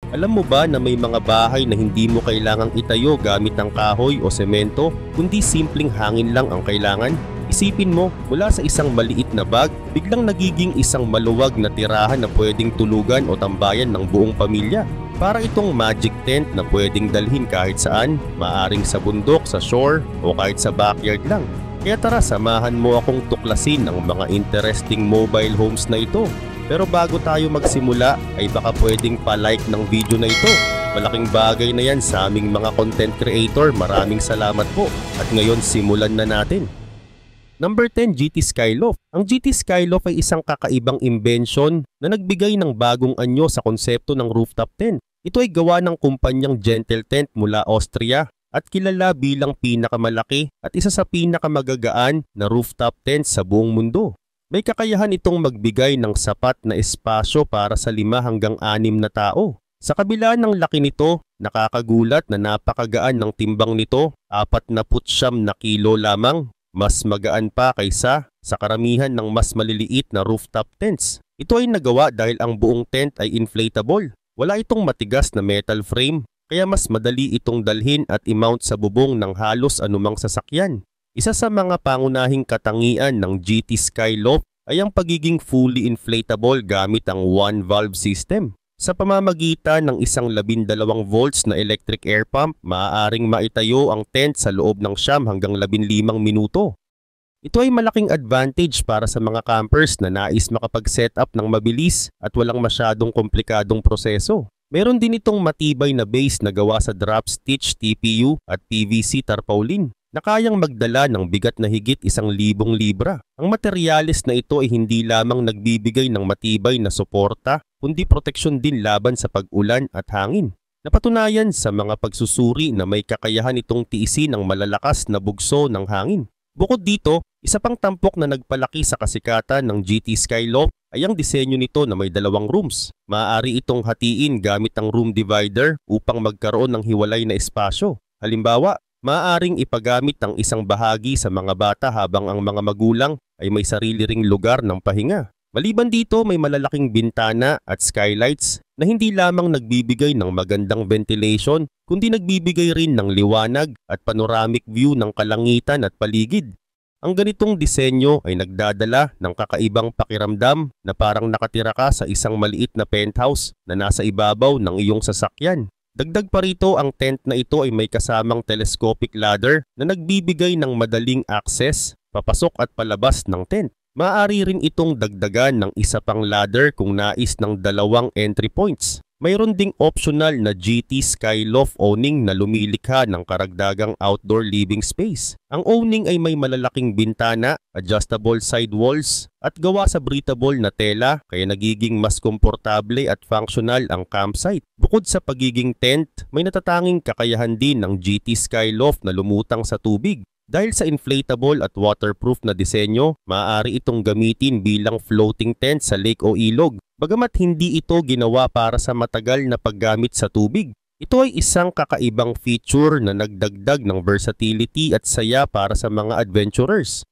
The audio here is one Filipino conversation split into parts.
Alam mo ba na may mga bahay na hindi mo kailangang itayo gamit ng kahoy o semento, kundi simpleng hangin lang ang kailangan? Isipin mo, mula sa isang maliit na bag, biglang nagiging isang maluwag na tirahan na pwedeng tulugan o tambayan ng buong pamilya. Para itong magic tent na pwedeng dalhin kahit saan, maaring sa bundok, sa shore o kahit sa backyard lang. Kaya tara, samahan mo akong tuklasin ang mga interesting mobile homes na ito. Pero bago tayo magsimula ay baka pwedeng pa-like ng video na ito. Malaking bagay na yan sa aming mga content creator. Maraming salamat po. At ngayon simulan na natin. Number 10, GT Skyloft. Ang GT Skyloft ay isang kakaibang invention na nagbigay ng bagong anyo sa konsepto ng rooftop tent. Ito ay gawa ng kumpanyang Gentle Tent mula Austria at kilala bilang pinakamalaki at isa sa pinakamagagaan na rooftop tent sa buong mundo. May kakayahan itong magbigay ng sapat na espasyo para sa 5 hanggang 6 na tao. Sa kabila ng laki nito, nakakagulat na napakagaan ng timbang nito, 49 na kilo lamang. Mas magaan pa kaysa sa karamihan ng mas maliliit na rooftop tents. Ito ay nagawa dahil ang buong tent ay inflatable. Wala itong matigas na metal frame, kaya mas madali itong dalhin at i-mount sa bubong ng halos anumang sasakyan. Isa sa mga pangunahing katangian ng GT Skyloft ay ang pagiging fully inflatable gamit ang one-valve system. Sa pamamagitan ng isang 12 volts na electric air pump, maaaring maitayo ang tent sa loob ng 9 hanggang 15 minuto. Ito ay malaking advantage para sa mga campers na nais makapag-setup ng mabilis at walang masyadong komplikadong proseso. Meron din itong matibay na base na gawa sa drop stitch TPU at PVC tarpaulin na kayang magdala ng bigat na higit 1,000 libra. Ang materyales na ito ay hindi lamang nagbibigay ng matibay na suporta, kundi proteksyon din laban sa pag-ulan at hangin. Napatunayan sa mga pagsusuri na may kakayahan itong tiisin ang malalakas na bugso ng hangin. Bukod dito, isa pang tampok na nagpalaki sa kasikatan ng GT Skyloft ay ang disenyo nito na may 2 rooms. Maaari itong hatiin gamit ang room divider upang magkaroon ng hiwalay na espasyo. Halimbawa, maaaring ipagamit ang isang bahagi sa mga bata habang ang mga magulang ay may sarili ring lugar ng pahinga. Maliban dito, may malalaking bintana at skylights na hindi lamang nagbibigay ng magandang ventilation, kundi nagbibigay rin ng liwanag at panoramic view ng kalangitan at paligid. Ang ganitong disenyo ay nagdadala ng kakaibang pakiramdam na parang nakatira ka sa isang maliit na penthouse na nasa ibabaw ng iyong sasakyan. Dagdag pa rito, ang tent na ito ay may kasamang telescopic ladder na nagbibigay ng madaling access, papasok at palabas ng tent. Maaari rin itong dagdagan ng isa pang ladder kung nais ng 2 entry points. Mayroon ding optional na GT Skyloft awning na lumilikha ng karagdagang outdoor living space. Ang awning ay may malalaking bintana, adjustable side walls at gawa sa breathable na tela kaya nagiging mas komportable at functional ang campsite. Bukod sa pagiging tent, may natatanging kakayahan din ng GT Skyloft na lumutang sa tubig. Dahil sa inflatable at waterproof na disenyo, maaari itong gamitin bilang floating tent sa lake o ilog. Bagamat hindi ito ginawa para sa matagal na paggamit sa tubig, ito ay isang kakaibang feature na nagdagdag ng versatility at saya para sa mga adventurers.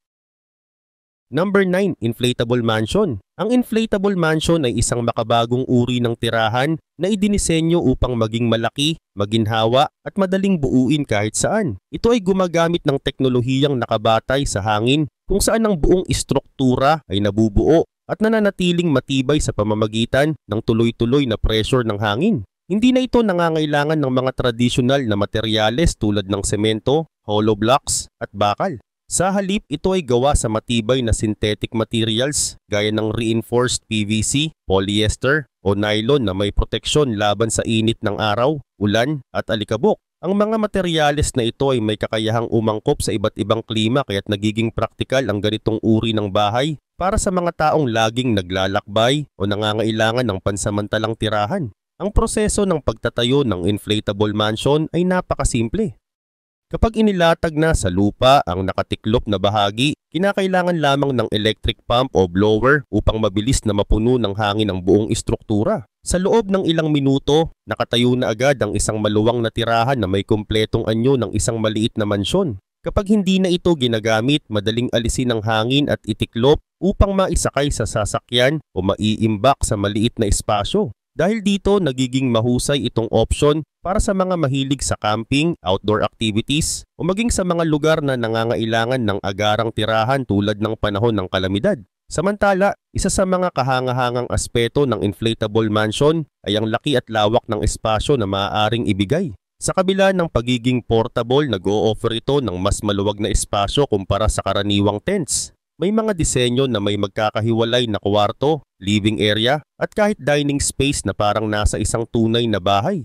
Number 9, Inflatable Mansion. Ang inflatable mansion ay isang makabagong uri ng tirahan na idinisenyo upang maging malaki, maginhawa at madaling buuin kahit saan. Ito ay gumagamit ng teknolohiyang nakabatay sa hangin kung saan ang buong istruktura ay nabubuo at nananatiling matibay sa pamamagitan ng tuloy-tuloy na pressure ng hangin. Hindi na ito nangangailangan ng mga tradisyonal na materyales tulad ng semento, hollow blocks at bakal. Sa halip, ito ay gawa sa matibay na synthetic materials gaya ng reinforced PVC, polyester o nylon na may proteksyon laban sa init ng araw, ulan at alikabok. Ang mga materyales na ito ay may kakayahang umangkop sa iba't ibang klima kaya't nagiging praktikal ang ganitong uri ng bahay para sa mga taong laging naglalakbay o nangangailangan ng pansamantalang tirahan. Ang proseso ng pagtatayo ng inflatable mansion ay napakasimple. Kapag inilatag na sa lupa ang nakatiklop na bahagi, kinakailangan lamang ng electric pump o blower upang mabilis na mapuno ng hangin ang buong istruktura. Sa loob ng ilang minuto, nakatayo na agad ang isang maluwang na tirahan na may kumpletong anyo ng isang maliit na mansyon. Kapag hindi na ito ginagamit, madaling alisin ang hangin at itiklop upang maisakay sa sasakyan o maiimbak sa maliit na espasyo. Dahil dito nagiging mahusay itong option para sa mga mahilig sa camping, outdoor activities o maging sa mga lugar na nangangailangan ng agarang tirahan tulad ng panahon ng kalamidad. Samantala, isa sa mga kahangahangang aspeto ng inflatable mansion ay ang laki at lawak ng espasyo na maaaring ibigay. Sa kabila ng pagiging portable, nag-o-offer ito ng mas maluwag na espasyo kumpara sa karaniwang tents. May mga disenyo na may magkakahiwalay na kwarto, living area at kahit dining space na parang nasa isang tunay na bahay.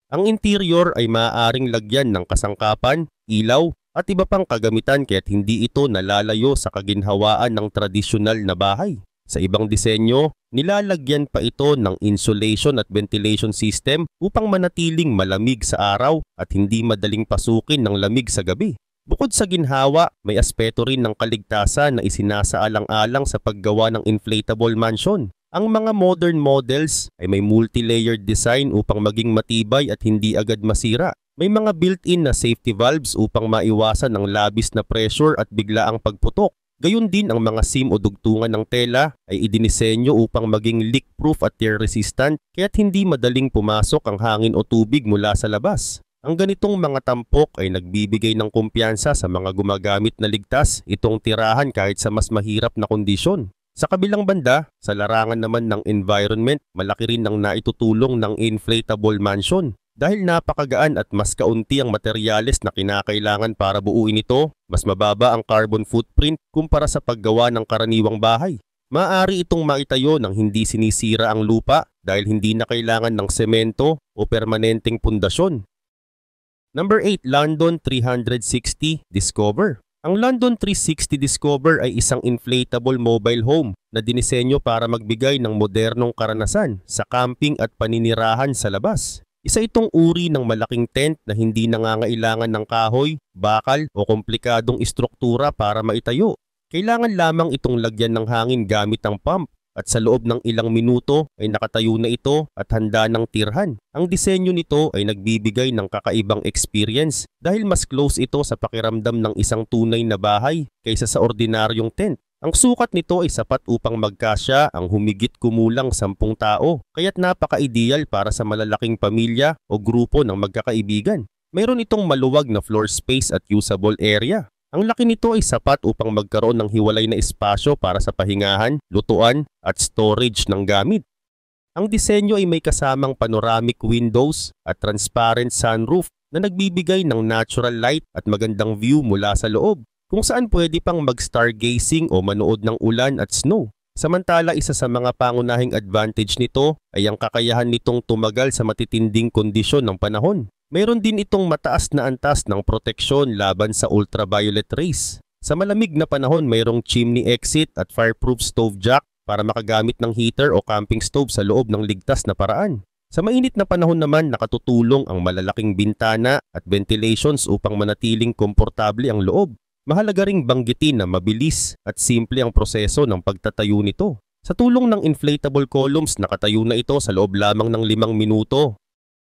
Ang interior ay maaaring lagyan ng kasangkapan, ilaw at iba pang kagamitan kaya't hindi ito nalalayo sa kaginhawaan ng tradisyonal na bahay. Sa ibang disenyo, nilalagyan pa ito ng insulation at ventilation system upang manatiling malamig sa araw at hindi madaling pasukin ng lamig sa gabi. Bukod sa ginhawa, may aspeto rin ng kaligtasan na isinasaalang-alang sa paggawa ng inflatable mansion. Ang mga modern models ay may multi-layered design upang maging matibay at hindi agad masira. May mga built-in na safety valves upang maiwasan ang labis na pressure at biglaang pagputok. Gayun din ang mga seam o dugtungan ng tela ay idinisenyo upang maging leak-proof at tear-resistant kaya't hindi madaling pumasok ang hangin o tubig mula sa labas. Ang ganitong mga tampok ay nagbibigay ng kumpiyansa sa mga gumagamit na ligtas itong tirahan kahit sa mas mahirap na kondisyon. Sa kabilang banda, sa larangan naman ng environment, malaki rin ang naitutulong ng inflatable mansion. Dahil napakagaan at mas kaunti ang materyales na kinakailangan para buuin ito, mas mababa ang carbon footprint kumpara sa paggawa ng karaniwang bahay. Maaari itong maitayo nang hindi sinisira ang lupa dahil hindi na kailangan ng semento o permanenteng pundasyon. Number 8, London 360 Discover. Ang London 360 Discover ay isang inflatable mobile home na dinisenyo para magbigay ng modernong karanasan sa camping at paninirahan sa labas. Isa itong uri ng malaking tent na hindi nangangailangan ng kahoy, bakal o komplikadong istruktura para maitayo. Kailangan lamang itong lagyan ng hangin gamit ang pump. At sa loob ng ilang minuto ay nakatayo na ito at handa ng tirhan. Ang disenyo nito ay nagbibigay ng kakaibang experience dahil mas close ito sa pakiramdam ng isang tunay na bahay kaysa sa ordinaryong tent. Ang sukat nito ay sapat upang magkasya ang humigit kumulang 10 tao, kaya't napaka-ideal para sa malalaking pamilya o grupo ng magkakaibigan. Mayroon itong maluwag na floor space at usable area. Ang laki nito ay sapat upang magkaroon ng hiwalay na espasyo para sa pahingahan, lutuan at storage ng gamit. Ang disenyo ay may kasamang panoramic windows at transparent sunroof na nagbibigay ng natural light at magandang view mula sa loob, kung saan pwede pang mag-stargazing o manood ng ulan at snow. Samantala, isa sa mga pangunahing advantage nito ay ang kakayahan nitong tumagal sa matitinding kondisyon ng panahon. Mayroon din itong mataas na antas ng proteksyon laban sa ultraviolet rays. Sa malamig na panahon, mayroong chimney exit at fireproof stove jack para makagamit ng heater o camping stove sa loob ng ligtas na paraan. Sa mainit na panahon naman, nakatutulong ang malalaking bintana at ventilations upang manatiling komportable ang loob. Mahalaga ring banggitin na mabilis at simple ang proseso ng pagtatayo nito. Sa tulong ng inflatable columns, nakatayo na ito sa loob lamang ng 5 minuto.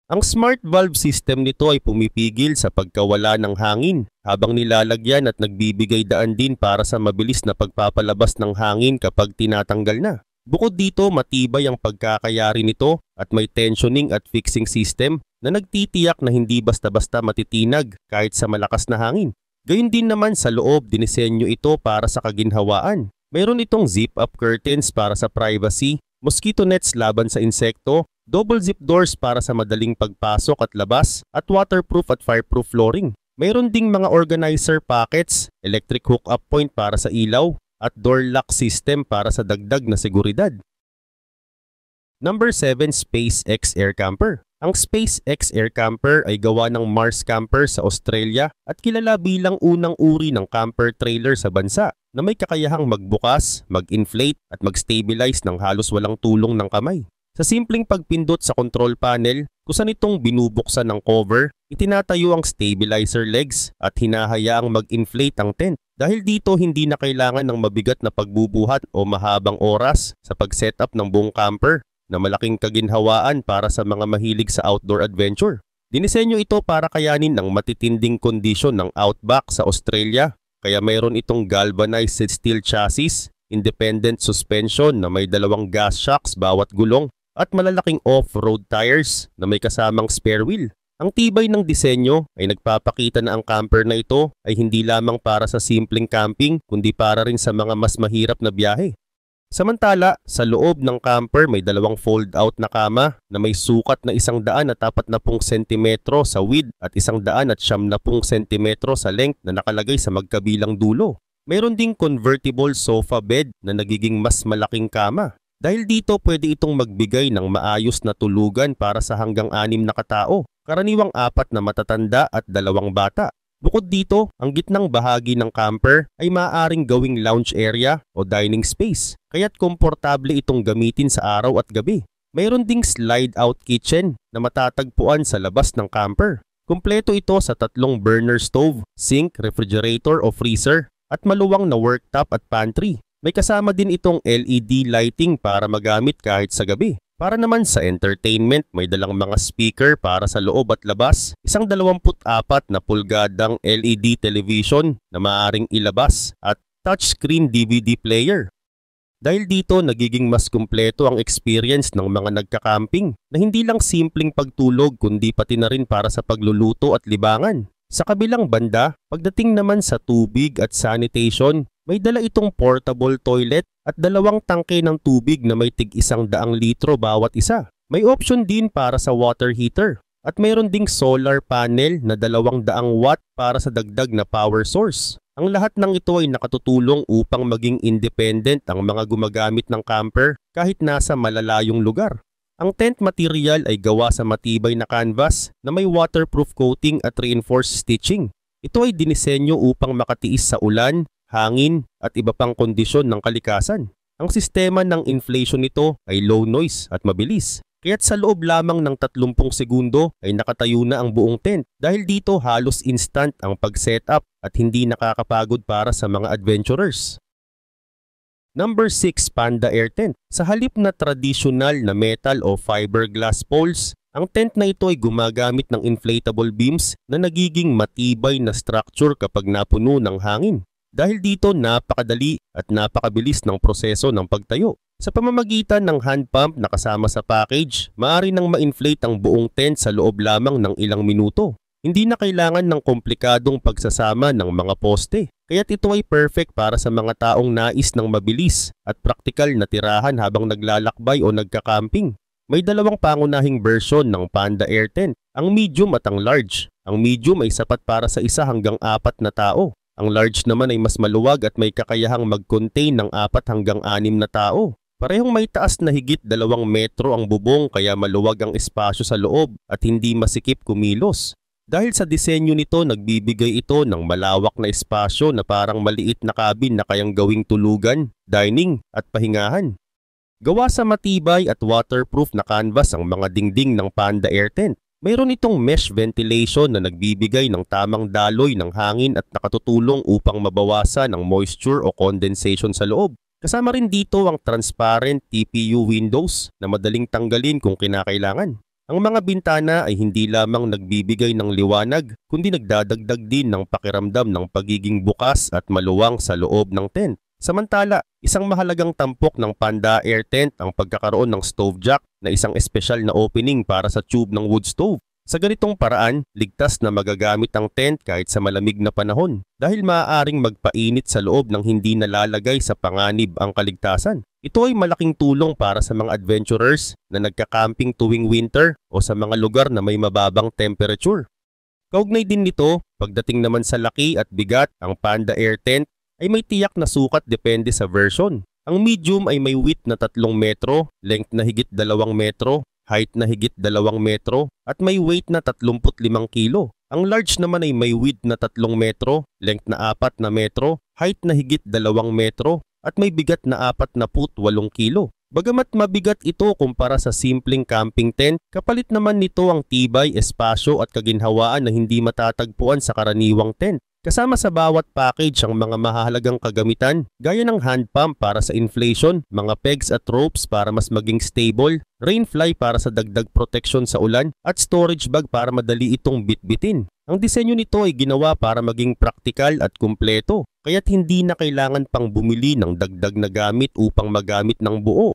Ang smart valve system nito ay pumipigil sa pagkawala ng hangin habang nilalagyan at nagbibigay daan din para sa mabilis na pagpapalabas ng hangin kapag tinatanggal na. Bukod dito, matibay ang pagkakayari nito at may tensioning at fixing system na nagtitiyak na hindi basta-basta matitinag kahit sa malakas na hangin. Gayun din naman sa loob, dinisenyo ito para sa kaginhawaan. Mayroon itong zip-up curtains para sa privacy, mosquito nets laban sa insekto, double zip doors para sa madaling pagpasok at labas, at waterproof at fireproof flooring. Mayroon ding mga organizer pockets, electric hookup point para sa ilaw, at door lock system para sa dagdag na seguridad. Number 7, SpaceX Air Camper. Ang SpaceX Air Camper ay gawa ng Mars Camper sa Australia at kilala bilang unang uri ng camper trailer sa bansa na may kakayahang magbukas, mag-inflate at mag-stabilize ng halos walang tulong ng kamay. Sa simpleng pagpindot sa control panel, kung saan itong binubuksan ng cover, itinatayo ang stabilizer legs at hinahayaang mag-inflate ang tent. Dahil dito hindi na kailangan ng mabigat na pagbubuhat o mahabang oras sa pag-setup ng buong camper na malaking kaginhawaan para sa mga mahilig sa outdoor adventure. Dinisenyo ito para kayanin ang matitinding kondisyon ng outback sa Australia, kaya mayroon itong galvanized steel chassis, independent suspension na may 2 gas shocks bawat gulong, at malalaking off-road tires na may kasamang spare wheel. Ang tibay ng disenyo ay nagpapakita na ang camper na ito ay hindi lamang para sa simpleng camping kundi para rin sa mga mas mahirap na biyahe. Samantala, sa loob ng camper may dalawang fold-out na kama na may sukat na 140 sentimetro sa width at 170 sentimetro sa length na nakalagay sa magkabilang dulo. Mayroon ding convertible sofa bed na nagiging mas malaking kama. Dahil dito pwede itong magbigay ng maayos na tulugan para sa hanggang 6 na katao, karaniwang 4 na matatanda at 2 bata. Bukod dito, ang gitnang bahagi ng camper ay maaaring gawing lounge area o dining space, kaya't komportable itong gamitin sa araw at gabi. Mayroon ding slide-out kitchen na matatagpuan sa labas ng camper. Kumpleto ito sa 3 burner stove, sink, refrigerator o freezer at maluwang na worktop at pantry. May kasama din itong LED lighting para magamit kahit sa gabi. Para naman sa entertainment, may dalang mga speaker para sa loob at labas, isang 24 na pulgadang LED television na maaaring ilabas at touchscreen DVD player. Dahil dito, nagiging mas kumpleto ang experience ng mga nagka-camping na hindi lang simpleng pagtulog kundi pati na rin para sa pagluluto at libangan. Sa kabilang banda, pagdating naman sa tubig at sanitation, may dala itong portable toilet at 2 tangke ng tubig na may tig 100 litro bawat isa. May option din para sa water heater at mayroon ding solar panel na 200 watt para sa dagdag na power source. Ang lahat ng ito ay nakatutulong upang maging independent ang mga gumagamit ng camper kahit nasa malalayong lugar. Ang tent material ay gawa sa matibay na canvas na may waterproof coating at reinforced stitching. Ito ay dinisenyo upang makatiis sa ulan, hangin at iba pang kondisyon ng kalikasan. Ang sistema ng inflation nito ay low noise at mabilis. Kaya't sa loob lamang ng 30 segundo ay nakatayo na ang buong tent. Dahil dito halos instant ang pag-setup at hindi nakakapagod para sa mga adventurers. Number 6, Panda Air Tent. Sa halip na tradisyonal na metal o fiberglass poles, ang tent na ito ay gumagamit ng inflatable beams na nagiging matibay na structure kapag napuno ng hangin. Dahil dito napakadali at napakabilis ng proseso ng pagtayo. Sa pamamagitan ng hand pump na kasama sa package, maaari nang ma-inflate ang buong tent sa loob lamang ng ilang minuto. Hindi na kailangan ng komplikadong pagsasama ng mga poste. Kaya't ito ay perfect para sa mga taong nais ng mabilis at praktikal na tirahan habang naglalakbay o nagka-camping. May 2 pangunahing version ng Panda Air Tent, ang medium at ang large. Ang medium ay sapat para sa 1 hanggang 4 na tao. Ang large naman ay mas maluwag at may kakayahang mag-contain ng 4 hanggang 6 na tao. Parehong may taas na higit 2 metro ang bubong kaya maluwag ang espasyo sa loob at hindi masikip kumilos. Dahil sa disenyo nito, nagbibigay ito ng malawak na espasyo na parang maliit na cabin na kayang gawing tulugan, dining at pahingahan. Gawa sa matibay at waterproof na canvas ang mga dingding ng Panda Air Tent. Mayroon itong mesh ventilation na nagbibigay ng tamang daloy ng hangin at nakatutulong upang mabawasan ang moisture o condensation sa loob. Kasama rin dito ang transparent TPU windows na madaling tanggalin kung kinakailangan. Ang mga bintana ay hindi lamang nagbibigay ng liwanag, kundi nagdadagdag din ng pakiramdam ng pagiging bukas at maluwang sa loob ng tent. Samantala, isang mahalagang tampok ng Panda Air Tent ang pagkakaroon ng stove jack na isang espesyal na opening para sa tube ng wood stove. Sa ganitong paraan, ligtas na magagamit ang tent kahit sa malamig na panahon dahil maaaring magpainit sa loob ng hindi nalalagay sa panganib ang kaligtasan. Ito ay malaking tulong para sa mga adventurers na nagka-camping tuwing winter o sa mga lugar na may mababang temperature. Kaugnay din nito, pagdating naman sa laki at bigat, ang Panda Air Tent ay may tiyak na sukat depende sa version. Ang medium ay may width na 3 metro, length na higit 2 metro, height na higit 2 metro, at may weight na 35 kilo. Ang large naman ay may width na 3 metro, length na 4 na metro, height na higit 2 metro, at may bigat na 48 kilo. Bagamat mabigat ito kumpara sa simpleng camping tent, kapalit naman nito ang tibay, espasyo at kaginhawaan na hindi matatagpuan sa karaniwang tent. Kasama sa bawat package ang mga mahalagang kagamitan gaya ng hand pump para sa inflation, mga pegs at ropes para mas maging stable, rainfly para sa dagdag protection sa ulan, at storage bag para madali itong bitbitin. Ang disenyo nito ay ginawa para maging praktikal at kumpleto, kaya't hindi na kailangan pang bumili ng dagdag na gamit upang magamit ng buo.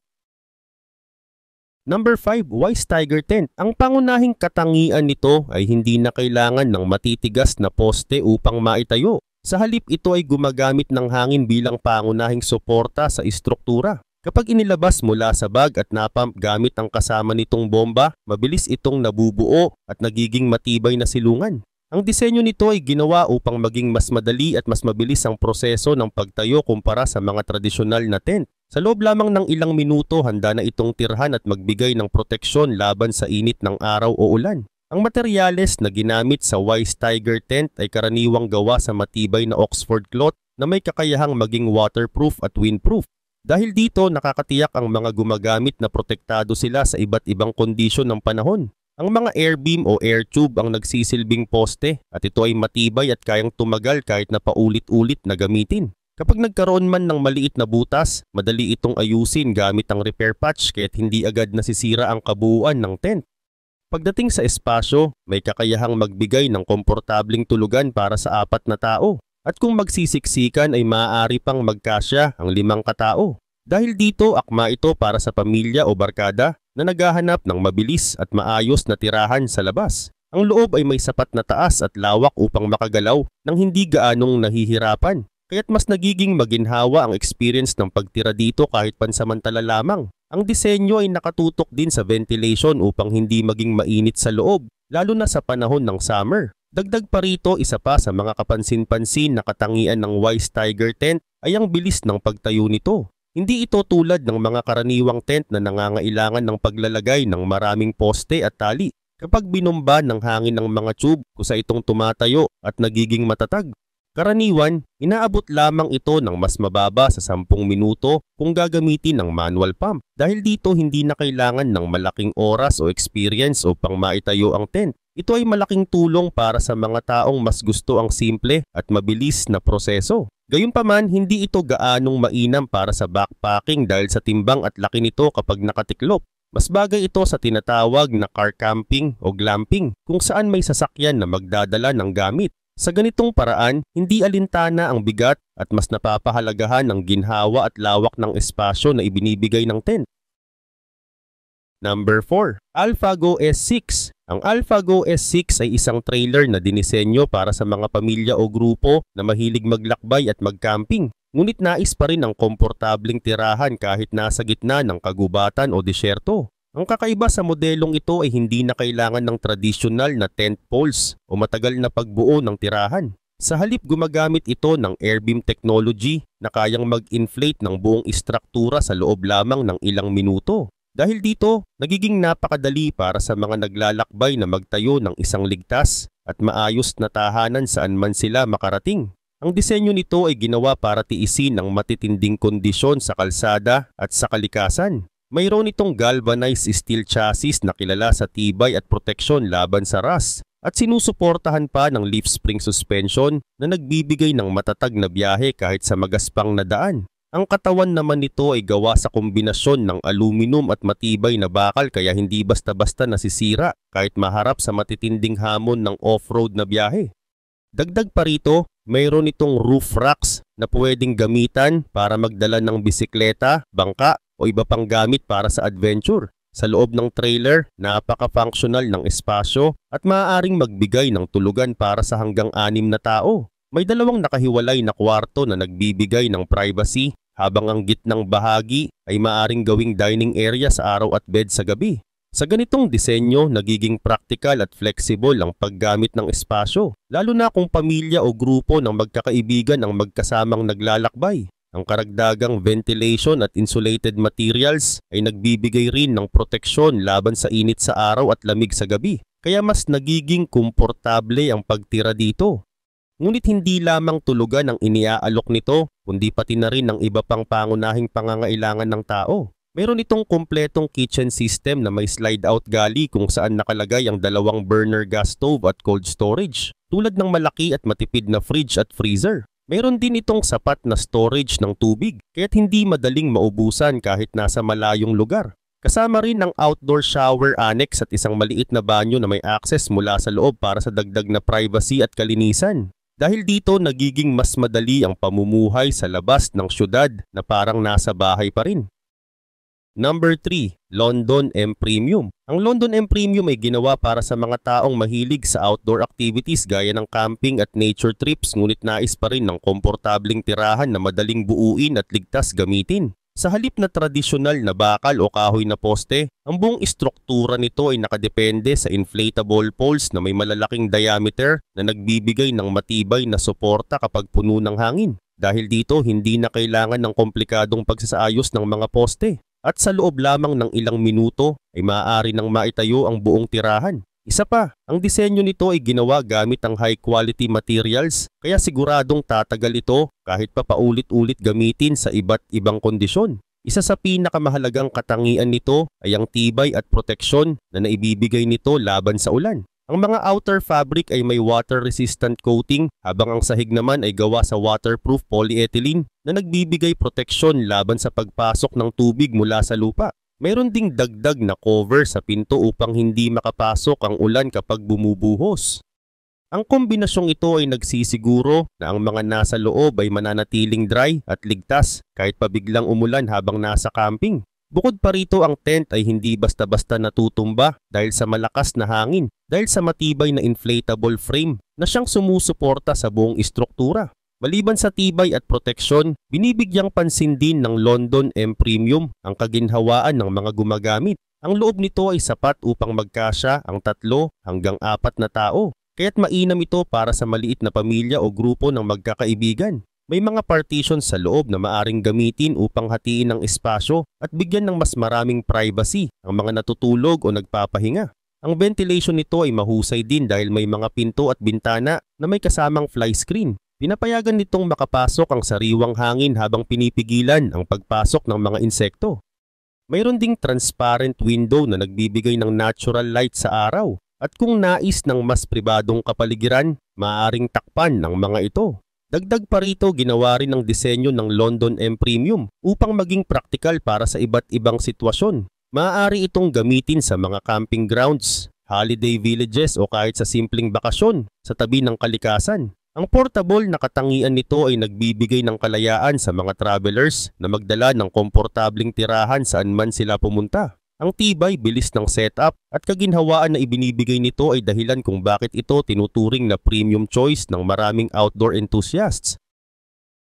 Number 5, Wise Tiger Tent. Ang pangunahing katangian nito ay hindi na kailangan ng matitigas na poste upang maitayo. Sa halip ito ay gumagamit ng hangin bilang pangunahing suporta sa istruktura. Kapag inilabas mula sa bag at napump gamit ang kasama nitong bomba, mabilis itong nabubuo at nagiging matibay na silungan. Ang disenyo nito ay ginawa upang maging mas madali at mas mabilis ang proseso ng pagtayo kumpara sa mga tradisyonal na tent. Sa loob lamang ng ilang minuto, handa na itong tirhan at magbigay ng proteksyon laban sa init ng araw o ulan. Ang materyales na ginamit sa Wise Tiger Tent ay karaniwang gawa sa matibay na Oxford cloth na may kakayahang maging waterproof at windproof. Dahil dito, nakakatiyak ang mga gumagamit na protektado sila sa iba't ibang kondisyon ng panahon. Ang mga air beam o air tube ang nagsisilbing poste at ito ay matibay at kayang tumagal kahit na paulit-ulit na gamitin. Kapag nagkaroon man ng maliit na butas, madali itong ayusin gamit ang repair patch kaya't hindi agad nasisira ang kabuuan ng tent. Pagdating sa espasyo, may kakayahang magbigay ng komportabling tulugan para sa 4 na tao. At kung magsisiksikan ay maaari pang magkasya ang 5 katao. Dahil dito, akma ito para sa pamilya o barkada na naghahanap ng mabilis at maayos na tirahan sa labas. Ang loob ay may sapat na taas at lawak upang makagalaw nang hindi gaanong nahihirapan. Kaya't mas nagiging maginhawa ang experience ng pagtira dito kahit pansamantala lamang. Ang disenyo ay nakatutok din sa ventilation upang hindi maging mainit sa loob, lalo na sa panahon ng summer. Dagdag pa rito, isa pa sa mga kapansin-pansin na katangian ng Wise Tiger Tent ay ang bilis ng pagtayo nito. Hindi ito tulad ng mga karaniwang tent na nangangailangan ng paglalagay ng maraming poste at tali. Kapag binomba ng hangin ng mga tube, kusa itong tumatayo at nagiging matatag. Karaniwan, inaabot lamang ito ng mas mababa sa 10 minuto kung gagamitin ng manual pump. Dahil dito hindi na kailangan ng malaking oras o experience upang maitayo ang tent. Ito ay malaking tulong para sa mga taong mas gusto ang simple at mabilis na proseso. Gayunpaman, hindi ito gaanong mainam para sa backpacking dahil sa timbang at laki nito kapag nakatiklop. Mas bagay ito sa tinatawag na car camping o glamping kung saan may sasakyan na magdadala ng gamit. Sa ganitong paraan, hindi alintana ang bigat at mas napapahalagahan ang ginhawa at lawak ng espasyo na ibinibigay ng tent. Number 4. AlphaGo S6. Ang AlphaGo S6 ay isang trailer na dinisenyo para sa mga pamilya o grupo na mahilig maglakbay at magcamping. Ngunit nais pa rin ang komportabling tirahan kahit nasa gitna ng kagubatan o disyerto. Ang kakaiba sa modelong ito ay hindi na kailangan ng tradisyonal na tent poles o matagal na pagbuo ng tirahan. Sa halip, gumagamit ito ng airbeam technology na kayang mag-inflate ng buong istruktura sa loob lamang ng ilang minuto. Dahil dito, nagiging napakadali para sa mga naglalakbay na magtayo ng isang ligtas at maayos na tahanan saan man sila makarating. Ang disenyo nito ay ginawa para tiisin ang matitinding kondisyon sa kalsada at sa kalikasan. Mayroon itong galvanized steel chassis na kilala sa tibay at proteksyon laban sa rust at sinusuportahan pa ng leaf spring suspension na nagbibigay ng matatag na biyahe kahit sa magaspang na daan. Ang katawan naman nito ay gawa sa kombinasyon ng aluminum at matibay na bakal kaya hindi basta-basta nasisira kahit maharap sa matitinding hamon ng off-road na biyahe. Dagdag pa rito, mayroon itong roof racks na pwedeng gamitan para magdala ng bisikleta, bangka o iba pang gamit para sa adventure. Sa loob ng trailer, napaka-functional ng espasyo at maaaring magbigay ng tulugan para sa hanggang 6 na tao. May 2 nakahiwalay na kwarto na nagbibigay ng privacy habang ang gitnang bahagi ay maaaring gawing dining area sa araw at bed sa gabi. Sa ganitong disenyo, nagiging practical at flexible ang paggamit ng espasyo, lalo na kung pamilya o grupo ng magkakaibigan ang magkasamang naglalakbay. Ang karagdagang ventilation at insulated materials ay nagbibigay rin ng proteksyon laban sa init sa araw at lamig sa gabi, kaya mas nagiging komportable ang pagtira dito. Ngunit hindi lamang tulugan ang iniaalok nito, kundi pati na rin ang iba pang pangunahing pangangailangan ng tao. Mayroon itong kumpletong kitchen system na may slide-out galley kung saan nakalagay ang 2 burner gas stove at cold storage, tulad ng malaki at matipid na fridge at freezer. Mayroon din itong sapat na storage ng tubig, kaya't hindi madaling maubusan kahit nasa malayong lugar. Kasama rin ang outdoor shower annex at isang maliit na banyo na may access mula sa loob para sa dagdag na privacy at kalinisan. Dahil dito, nagiging mas madali ang pamumuhay sa labas ng syudad na parang nasa bahay pa rin. Number 3, London M Premium. Ang London M Premium ay ginawa para sa mga taong mahilig sa outdoor activities gaya ng camping at nature trips, ngunit nais pa rin ng komportabling tirahan na madaling buuin at ligtas gamitin. Sa halip na tradisyonal na bakal o kahoy na poste, ang buong istruktura nito ay nakadepende sa inflatable poles na may malalaking diameter na nagbibigay ng matibay na suporta kapag puno ng hangin. Dahil dito, hindi na kailangan ng komplikadong pagsasaayos ng mga poste. At sa loob lamang ng ilang minuto ay maaari nang maitayo ang buong tirahan. Isa pa, ang disenyo nito ay ginawa gamit ang high quality materials, kaya siguradong tatagal ito kahit pa paulit-ulit gamitin sa iba't ibang kondisyon. Isa sa pinakamahalagang katangian nito ay ang tibay at proteksyon na naibibigay nito laban sa ulan. Ang mga outer fabric ay may water-resistant coating habang ang sahig naman ay gawa sa waterproof polyethylene na nagbibigay proteksyon laban sa pagpasok ng tubig mula sa lupa. Mayroon ding dagdag na cover sa pinto upang hindi makapasok ang ulan kapag bumubuhos. Ang kombinasyong ito ay nagsisiguro na ang mga nasa loob ay mananatiling dry at ligtas kahit pa biglang umulan habang nasa camping. Bukod pa rito, ang tent ay hindi basta-basta natutumba dahil sa malakas na hangin, dahil sa matibay na inflatable frame na siyang sumusuporta sa buong istruktura. Maliban sa tibay at proteksyon, binibigyang pansin din ng London M Premium ang kaginhawaan ng mga gumagamit. Ang loob nito ay sapat upang magkasya ang 3 hanggang 4 na tao, kaya't mainam ito para sa maliit na pamilya o grupo ng magkakaibigan. May mga partitions sa loob na maaring gamitin upang hatiin ang espasyo at bigyan ng mas maraming privacy ang mga natutulog o nagpapahinga. Ang ventilation nito ay mahusay din dahil may mga pinto at bintana na may kasamang fly screen. Pinapayagan nitong makapasok ang sariwang hangin habang pinipigilan ang pagpasok ng mga insekto. Mayroon ding transparent window na nagbibigay ng natural light sa araw, at kung nais ng mas pribadong kapaligiran, maaaring takpan ng mga ito. Dagdag pa rito, ginawa rin ang disenyo ng London M Premium upang maging praktikal para sa iba't ibang sitwasyon. Maaari itong gamitin sa mga camping grounds, holiday villages o kahit sa simpleng bakasyon sa tabi ng kalikasan. Ang portable na katangian nito ay nagbibigay ng kalayaan sa mga travelers na magdala ng komportabling tirahan saan man sila pumunta. Ang tibay, bilis ng setup at kaginhawaan na ibinibigay nito ay dahilan kung bakit ito tinuturing na premium choice ng maraming outdoor enthusiasts.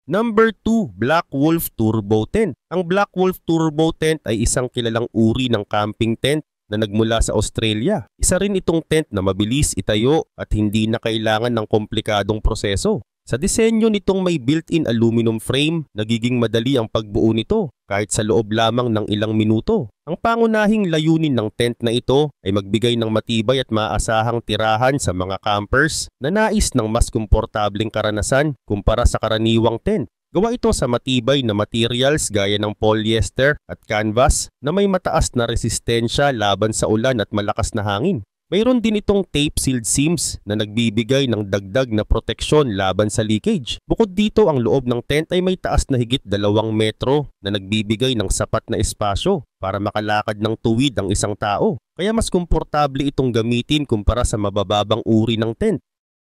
Number 2, Black Wolf Turbo Tent. Ang Black Wolf Turbo Tent ay isang kilalang uri ng camping tent na nagmula sa Australia. Isa rin itong tent na mabilis itayo at hindi na kailangan ng komplikadong proseso. Sa disenyo nitong may built-in aluminum frame, nagiging madali ang pagbuo nito kahit sa loob lamang ng ilang minuto. Ang pangunahing layunin ng tent na ito ay magbigay ng matibay at maaasahang tirahan sa mga campers na nais ng mas komportableng karanasan kumpara sa karaniwang tent. Gawa ito sa matibay na materials gaya ng polyester at canvas na may mataas na resistensya laban sa ulan at malakas na hangin. Mayroon din itong tape-sealed seams na nagbibigay ng dagdag na proteksyon laban sa leakage. Bukod dito, ang loob ng tent ay may taas na higit 2 metro na nagbibigay ng sapat na espasyo para makalakad ng tuwid ang isang tao. Kaya mas komportable itong gamitin kumpara sa mabababang uri ng tent.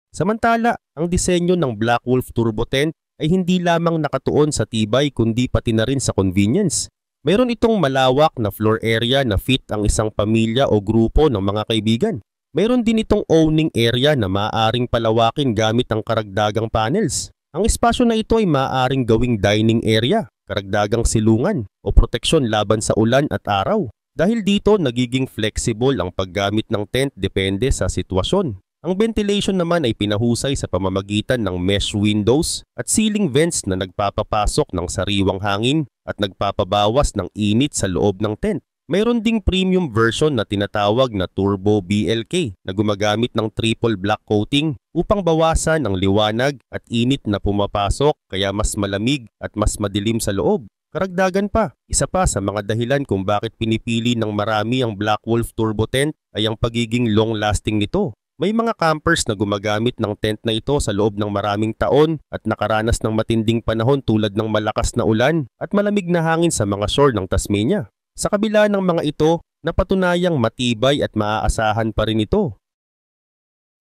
Samantala, ang disenyo ng Black Wolf Turbo Tent ay hindi lamang nakatuon sa tibay kundi pati na rin sa convenience. Mayroon itong malawak na floor area na fit ang isang pamilya o grupo ng mga kaibigan. Mayroon din itong owning area na maaaring palawakin gamit ang karagdagang panels. Ang espasyo na ito ay maaaring gawing dining area, karagdagang silungan o proteksyon laban sa ulan at araw. Dahil dito, nagiging flexible ang paggamit ng tent depende sa sitwasyon. Ang ventilation naman ay pinahusay sa pamamagitan ng mesh windows at ceiling vents na nagpapapasok ng sariwang hangin at nagpapabawas ng init sa loob ng tent. Mayroon ding premium version na tinatawag na Turbo BLK na gumagamit ng triple black coating upang bawasan ang liwanag at init na pumapasok kaya mas malamig at mas madilim sa loob. Karagdagan pa, isa pa sa mga dahilan kung bakit pinipili ng marami ang Black Wolf Turbo Tent ay ang pagiging long-lasting nito. May mga campers na gumagamit ng tent na ito sa loob ng maraming taon at nakaranas ng matinding panahon tulad ng malakas na ulan at malamig na hangin sa mga shore ng Tasmania. Sa kabila ng mga ito, napatunayang matibay at maaasahan pa rin ito.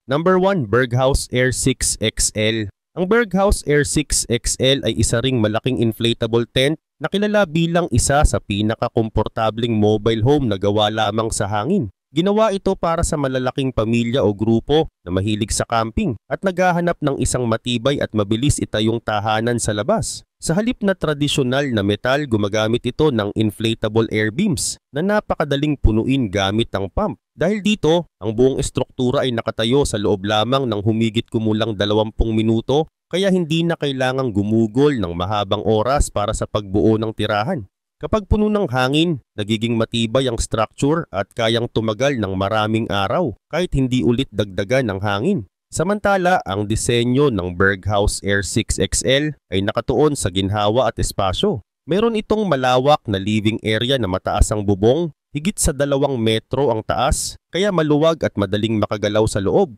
Number 1, Berghaus Air 6 XL. Ang Berghaus Air 6 XL ay isa ring malaking inflatable tent Nakilala bilang isa sa pinakakomportabling mobile home na gawa lamang sa hangin. Ginawa ito para sa malalaking pamilya o grupo na mahilig sa camping at naghahanap ng isang matibay at mabilis itayong tahanan sa labas. Sa halip na tradisyonal na metal, gumagamit ito ng inflatable air beams na napakadaling punuin gamit ang pump. Dahil dito, ang buong estruktura ay nakatayo sa loob lamang ng humigit kumulang 20 minuto, kaya hindi na kailangang gumugol ng mahabang oras para sa pagbuo ng tirahan. Kapag puno ng hangin, nagiging matibay ang structure at kayang tumagal ng maraming araw kahit hindi ulit dagdagan ng hangin. Samantala, ang disenyo ng Berghaus Air 6 XL ay nakatuon sa ginhawa at espasyo. Meron itong malawak na living area na mataas ang bubong, higit sa 2 metro ang taas, kaya maluwag at madaling makagalaw sa loob.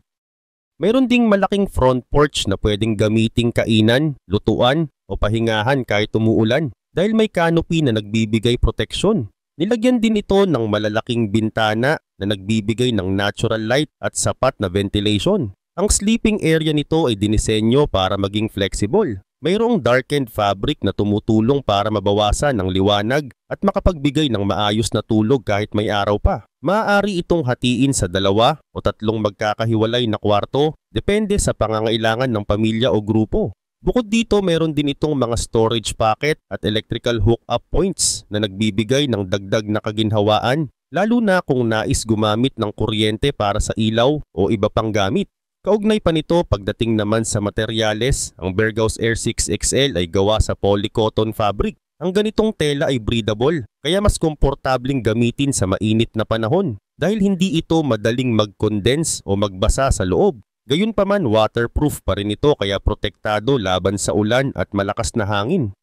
Meron ding malaking front porch na pwedeng gamiting kainan, lutuan o pahingahan kahit umuulan dahil may canopy na nagbibigay proteksyon. Nilagyan din ito ng malalaking bintana na nagbibigay ng natural light at sapat na ventilation. Ang sleeping area nito ay dinisenyo para maging flexible. Mayroong darkened fabric na tumutulong para mabawasan ang liwanag at makapagbigay ng maayos na tulog kahit may araw pa. Maaari itong hatiin sa 2 o 3 magkakahiwalay na kwarto, depende sa pangangailangan ng pamilya o grupo. Bukod dito, meron din itong mga storage pocket at electrical hookup points na nagbibigay ng dagdag na kaginhawaan, lalo na kung nais gumamit ng kuryente para sa ilaw o iba pang gamit. Kaugnay pa nito, pagdating naman sa materyales, ang Berghaus Air 6 XL ay gawa sa polycotton fabric. Ang ganitong tela ay breathable, kaya mas komportabling gamitin sa mainit na panahon dahil hindi ito madaling mag-condense o magbasa sa loob. Gayunpaman, waterproof pa rin ito kaya protektado laban sa ulan at malakas na hangin.